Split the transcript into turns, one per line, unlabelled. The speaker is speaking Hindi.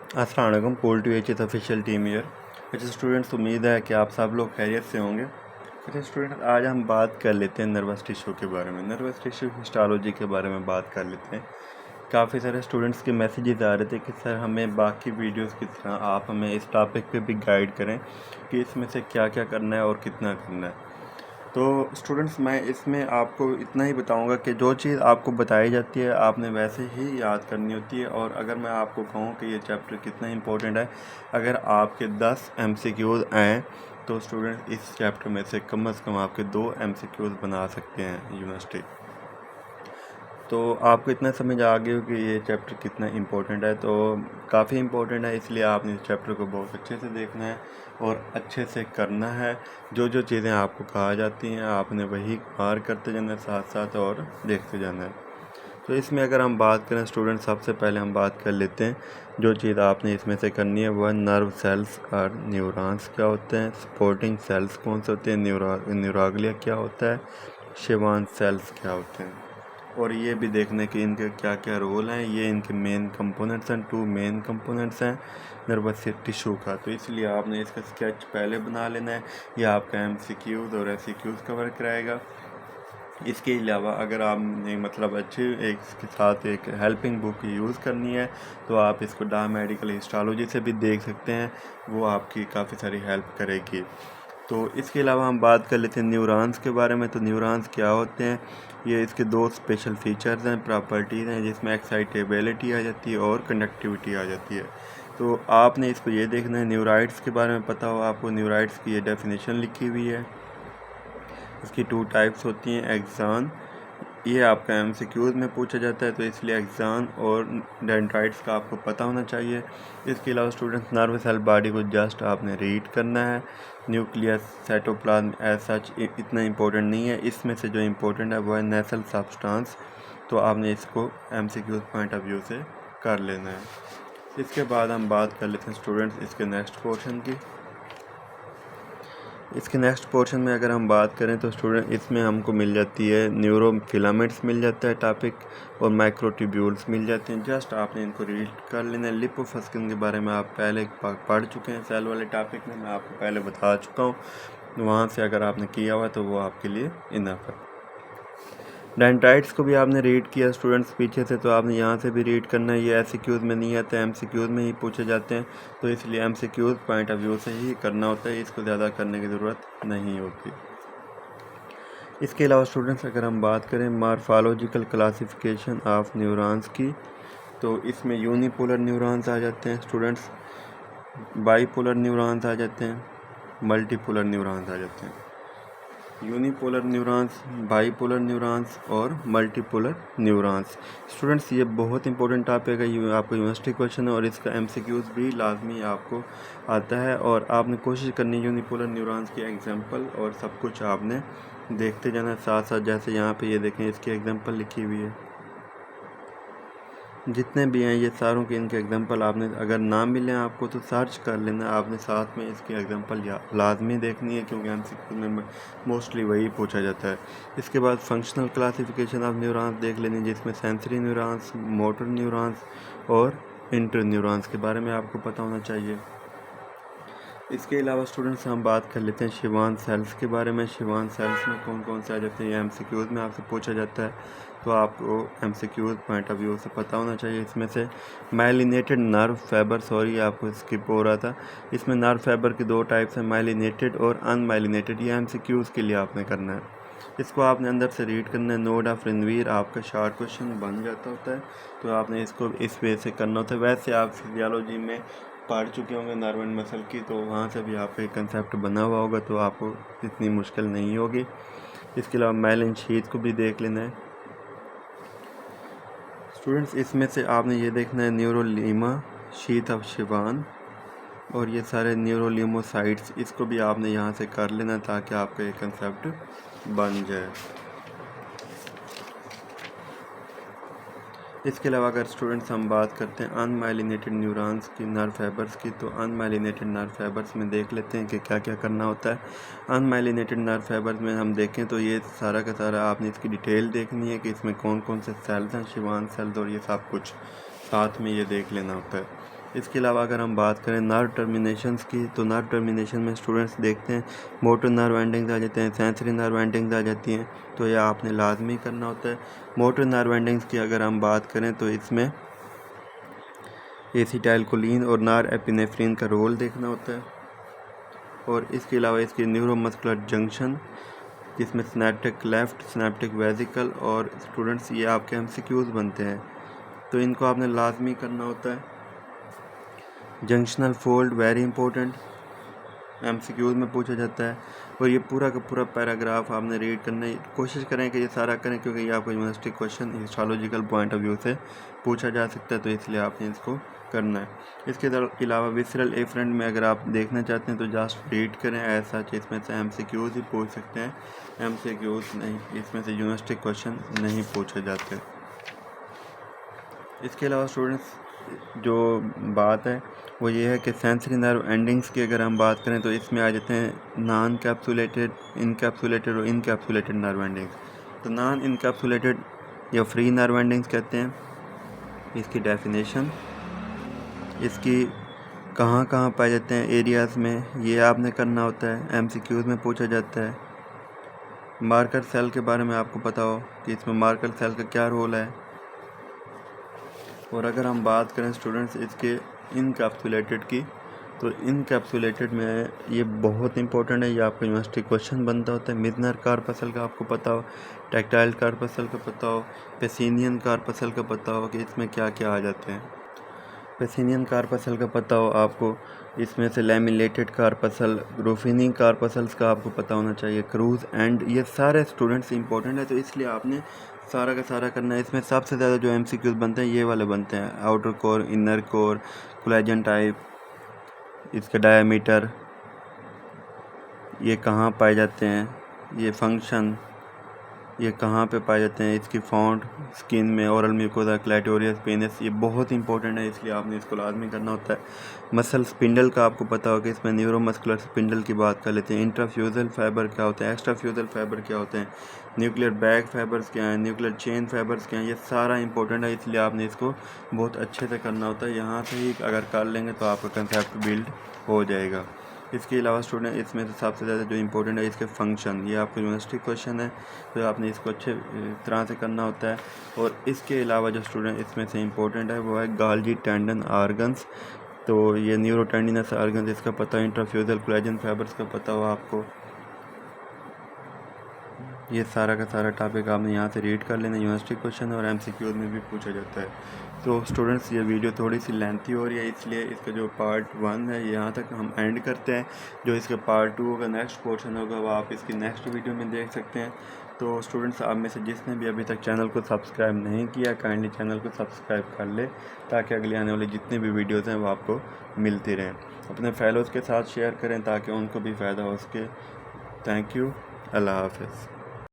अस्सलाम वालेकुम। पोल टू एच ऑफिशियल टीम ईयर। अच्छा स्टूडेंट्स, उम्मीद है कि आप सब लोग खैरियत से होंगे। अच्छा स्टूडेंट, आज हम बात कर लेते हैं नर्वस टिश्यू के बारे में, नर्वस टिश्यू हिस्टोलॉजी के बारे में बात कर लेते हैं। काफ़ी सारे स्टूडेंट्स के मैसेजेस आ रहे थे कि सर हमें बाकी वीडियोस की तरह आप हमें इस टॉपिक पे भी गाइड करें कि इसमें से क्या क्या करना है और कितना करना है। तो स्टूडेंट्स, मैं इसमें आपको इतना ही बताऊंगा कि जो चीज़ आपको बताई जाती है आपने वैसे ही याद करनी होती है। और अगर मैं आपको कहूँ कि ये चैप्टर कितना इंपॉर्टेंट है, अगर आपके 10 MCQs आएँ तो स्टूडेंट इस चैप्टर में से कम आपके 2 MCQs बना सकते हैं यूनिवर्सिटी। तो आपको इतना समझ आ गया कि ये चैप्टर कितना इम्पोर्टेंट है। तो काफ़ी इम्पोर्टेंट है, इसलिए आपने इस चैप्टर को बहुत अच्छे से देखना है और अच्छे से करना है। जो जो चीज़ें आपको कहा जाती हैं आपने वही मार करते जाना है साथ साथ और देखते जाना है। तो इसमें अगर हम बात करें स्टूडेंट, सबसे पहले हम बात कर लेते हैं जो चीज़ आपने इसमें से करनी है वह नर्व सेल्स और न्यूरॉन्स क्या होते हैं, सपोर्टिंग सेल्स कौन से होते हैं, न्यूराग्लिया क्या होता है, शिवान सेल्स क्या होते हैं, और ये भी देखने कि इनके क्या क्या रोल हैं। ये इनके मेन कंपोनेंट्स हैं, 2 मेन कंपोनेंट्स हैं नर्वस टिश्यू का। तो इसलिए आपने इसका स्केच पहले बना लेना है। ये आपका MCQs और SCQs कवर कराएगा। इसके अलावा अगर आपने मतलब अच्छे एक के साथ एक हेल्पिंग बुक यूज़ करनी है तो आप इसको डा मेडिकल हिस्टोलॉजी से भी देख सकते हैं, वो आपकी काफ़ी सारी हेल्प करेगी। तो इसके अलावा हम बात कर लेते हैं न्यूरॉन्स के बारे में। तो न्यूरॉन्स क्या होते हैं, ये इसके 2 स्पेशल फीचर्स हैं, प्रॉपर्टीज़ हैं, जिसमें एक्साइटेबिलिटी आ जाती है और कंडक्टिविटी आ जाती है। तो आपने इसको ये देखना है। न्यूराइड्स के बारे में पता हो आपको, न्यूराइड्स की ये डेफिनेशन लिखी हुई है। इसकी 2 टाइप्स होती हैं, एक्सान, ये आपका MCQs में पूछा जाता है तो इसलिए एक्सान और डेंड्राइट्स का आपको पता होना चाहिए। इसके अलावा स्टूडेंट्स, नर्व सेल बॉडी को जस्ट आपने रीड करना है। न्यूक्लियस, साइटोप्लाज्म एज सच इतना इम्पोर्टेंट नहीं है, इसमें से जो इम्पोर्टेंट है वह है नेसल सब्सटेंस। तो आपने इसको MCQs पॉइंट ऑफ व्यू से कर लेना है। इसके बाद हम बात कर लेते हैं स्टूडेंट्स इसके नेक्स्ट पोर्शन की। इसके नेक्स्ट पोर्शन में अगर हम बात करें तो स्टूडेंट इसमें हमको मिल जाती है न्यूरो फिलामेंट्स मिल जाता है टॉपिक, और माइक्रोट्यूब्यूल्स मिल जाते हैं। जस्ट आपने इनको रीड कर लेना है। लिपोसक्शन के बारे में आप पहले पढ़ चुके हैं सेल वाले टॉपिक में, मैं आपको पहले बता चुका हूँ। वहाँ से अगर आपने किया हुआ तो वो आपके लिए इनफ है। डेंड्राइट्स को भी आपने रीड किया स्टूडेंट्स पीछे से, तो आपने यहाँ से भी रीड करना है। ये SCQs में नहीं आता, MCQs में ही पूछे जाते हैं, तो इसलिए MCQs पॉइंट ऑफ व्यू से ही करना होता है, इसको ज़्यादा करने की ज़रूरत नहीं होती। इसके अलावा स्टूडेंट्स अगर हम बात करें मार्फोलॉजिकल क्लासिफिकेशन ऑफ न्यूरॉन्स की, तो इसमें यूनिपोलर न्यूरॉन्स आ जाते हैं स्टूडेंट्स, बाईपोलर न्यूरॉन्स आ जाते हैं, मल्टीपोलर न्यूरॉन्स आ जाते हैं। यूनिपोलर न्यूरॉन्स, बाईपोलर न्यूरॉन्स और मल्टीपोलर न्यूरॉन्स। स्टूडेंट्स, ये बहुत इंपॉर्टेंट टॉपिक है, ये आपका यूनिवर्सिटी क्वेश्चन है और इसका MCQs भी लाजमी आपको आता है। और आपने कोशिश करनी यूनिपोलर न्यूरॉन्स की एग्जांपल और सब कुछ आपने देखते जाना साथ साथ। जैसे यहाँ पे ये देखें, इसकी एग्जांपल लिखी हुई है, जितने भी हैं ये सारों के इनके एग्जांपल आपने अगर ना मिले आपको तो सर्च कर लेना। आपने साथ में इसकी एग्जांपल लाजमी देखनी है क्योंकि MCQ में मोस्टली वही पूछा जाता है। इसके बाद फंक्शनल क्लासिफिकेशन ऑफ न्यूरॉन्स देख लेनी, जिसमें सेंसरी न्यूरॉन्स, मोटर न्यूरॉन्स और इंटर न्यूरॉन्स के बारे में आपको पता होना चाहिए। इसके अलावा स्टूडेंट्स हम बात कर लेते हैं शिवान सेल्स के बारे में। शिवान सेल्स में कौन कौन से आ जाते हैं, MCQs में आपसे पूछा जाता है, तो आपको MCQs पॉइंट ऑफ व्यू से पता होना चाहिए। इसमें से माइलिनेटेड नर्व फाइबर, सॉरी आपको स्किप हो रहा था, इसमें नर्व फाइबर की 2 टाइप्स हैं, माइलिनेटेड और अनमाइलिनेटेड। ये MCQs के लिए आपने करना है, इसको आपने अंदर से रीड करना है। नोड ऑफ रिनवीर आपका शॉर्ट क्वेश्चन बन जाता होता है, तो आपने इसको इस वे से करना होता है। वैसे आप फिजियोलॉजी में पढ़ चुके होंगे नर्व एंड मसल की, तो वहाँ से भी आपका एक कंसेप्ट बना हुआ होगा, तो आपको इतनी मुश्किल नहीं होगी। इसके अलावा माइलिन शीथ को भी देख लेना है स्टूडेंट्स। इसमें से आपने ये देखना है न्यूरोलीमा शीथ ऑफ शिवान, और ये सारे न्यूरोलीमोसाइट्स, इसको भी आपने यहाँ से कर लेना ताकि आपका एक कंसेप्ट बन जाए। इसके अलावा अगर स्टूडेंट्स हम बात करते हैं अनमाइलिनेटेड न्यूरॉन्स की, नर्व फाइबर्स की, तो अनमाइलिनेटेड नर्व फाइबर्स में देख लेते हैं कि क्या क्या करना होता है। अनमाइलिनेटेड नर्व फाइबर्स में हम देखें तो ये सारा का सारा आपने इसकी डिटेल देखनी है कि इसमें कौन कौन से सेल्स हैं, शिवान सेल्स, और ये सब कुछ साथ में ये देख लेना होता है। इसके अलावा अगर हम बात करें नर्व टर्मिनेशंस की, तो नर्व टर्मिनेशन में स्टूडेंट्स देखते हैं मोटर नर्व एंडिंग्स आ जाते हैं, सेंसरी नर्व एंडिंग्स आ जाती हैं, तो यह आपने लाजमी करना होता है। मोटर नर्व एंडिंग्स की अगर हम बात करें तो इसमें एसिटाइलकोलिन और नॉर एपिनेफ्रिन का रोल देखना होता है। और इसके अलावा इसकी न्यूरोमस्कुलर जंक्शन, जिसमें सिनेप्टिक लेफ्ट, सिनेप्टिक वेसिकल, और स्टूडेंट्स ये आपके एमसीक्यूज बनते हैं, तो इनको आपने लाजमी करना होता है। Junctional fold very important, MCQs में पूछा जाता है। और ये पूरा का पूरा पैराग्राफ आपने रीड करने की कोशिश करें कि ये सारा करें, क्योंकि ये आपको university question histological point of view से पूछा जा सकता है, तो इसलिए आपने इसको करना है। इसके अलावा विसरल एफरेंट में अगर आप देखना चाहते हैं तो जस्ट रीड करें, ऐसा इसमें से एमसीक्यूज ही पूछ सकते हैं, एमसीक्यूज नहीं, इसमें से यूनिवर्सिटी क्वेश्चन नहीं पूछे जाते। इसके अलावा स्टूडेंट्स जो बात है वो ये है कि सेंसरी नर्व एंडिंग्स की अगर हम बात करें तो इसमें आ जाते हैं नॉन कैप्सुलेटेड, इनकैप्सुलेटेड और इनकैप्सुलेटेड नर्व एंडिंग्स। तो नॉन इनकैप्सुलेटेड या फ्री नर्व एंडिंग्स कहते हैं। इसकी डेफिनेशन, इसकी कहाँ कहाँ पाए जाते हैं एरियाज़ में, ये आपने करना होता है, एमसीक्यूज़ में पूछा जाता है। मार्कर सेल के बारे में आपको पता हो कि इसमें मार्कर सेल का क्या रोल है। और अगर हम बात करें स्टूडेंट्स इसके इनकैप्सुलेटेड की, तो इनकैप्सुलेटेड में ये बहुत इंपॉर्टेंट है, ये आपका यूनिवर्सिटी क्वेश्चन बनता होता है। मिजनर कार्पसल का आपको पता हो, टैक्टाइल कार्पसल का पता हो, पेसिनियन कार्पसल का पता हो कि इसमें क्या क्या आ जाते हैं। पेसिनियन कार्पसल का पता हो आपको, इसमें से लैमिलेटेड कार्पसल, रूफिनिंग कार्पसल्स का आपको पता होना चाहिए, क्रूज एंड, ये सारे स्टूडेंट्स इंपॉर्टेंट है, तो इसलिए आपने सारा का सारा करना है। इसमें सबसे ज़्यादा जो एमसीक्यूज बनते हैं ये वाले बनते हैं, outer core, inner core, collagen type, इसका डायमीटर, ये कहाँ पाए जाते हैं, ये फंक्शन, ये कहाँ पे पाए जाते हैं, इसकी फॉन्ट, स्किन में, ओरल म्यूकोसा, क्लैटोरियस, पेनिस, ये बहुत इंपॉर्टेंट है, इसलिए आपने इसको लाजमी करना होता है। मसल स्पिंडल का आपको पता होगा, इसमें न्यूरोमस्कुलर स्पिंडल की बात कर लेते हैं। इंट्राफ्यूजल फाइबर क्या होते हैं, एक्स्ट्राफ्यूजल फाइबर क्या होते हैं, न्यूक्लियर बैग फाइबर्स क्या हैं, न्यूक्लियर चेन फाइबर्स क्या हैं, ये सारा इंपॉर्टेंट है, इसलिए आपने इसको बहुत अच्छे से करना होता है। यहाँ से ही अगर कर लेंगे तो आपका कंसेप्ट बिल्ड हो जाएगा। इसके अलावा स्टूडेंट इसमें से सबसे ज़्यादा जो इंपॉर्टेंट है इसके फंक्शन, ये आपको यूनिवर्सिटी क्वेश्चन है, तो आपने इसको अच्छे तरह से करना होता है। और इसके अलावा जो स्टूडेंट इसमें से इंपॉर्टेंट है वो है गाल्जी टेंडन आर्गन्स, तो ये न्यूरोटेंडिनस आर्गन्स इसका पता है, इंट्राफ्यूजल कोलेजन फाइबर्स का पता हो आपको। ये सारा का सारा टॉपिक आपने यहाँ से रीड कर लेना, यूनिवर्सिटी क्वेश्चन और एमसीक्यूज में भी पूछा जाता है। तो स्टूडेंट्स ये वीडियो थोड़ी सी लेंथी हो रही है, इसलिए इसका जो पार्ट 1 है यहाँ तक हम एंड करते हैं। जो इसका पार्ट 2 होगा, नेक्स्ट पोर्शन होगा, वो आप इसकी नेक्स्ट वीडियो में देख सकते हैं। तो स्टूडेंट्स आप में से जिसने भी अभी तक चैनल को सब्सक्राइब नहीं किया, काइंडली चैनल को सब्सक्राइब कर ले, ताकि अगले आने वाली जितनी भी वीडियोज़ हैं वो आपको मिलती रहें। अपने फेलोज़ के साथ शेयर करें ताकि उनको भी फ़ायदा हो सके। थैंक यू, अल्लाह हाफ़िज़।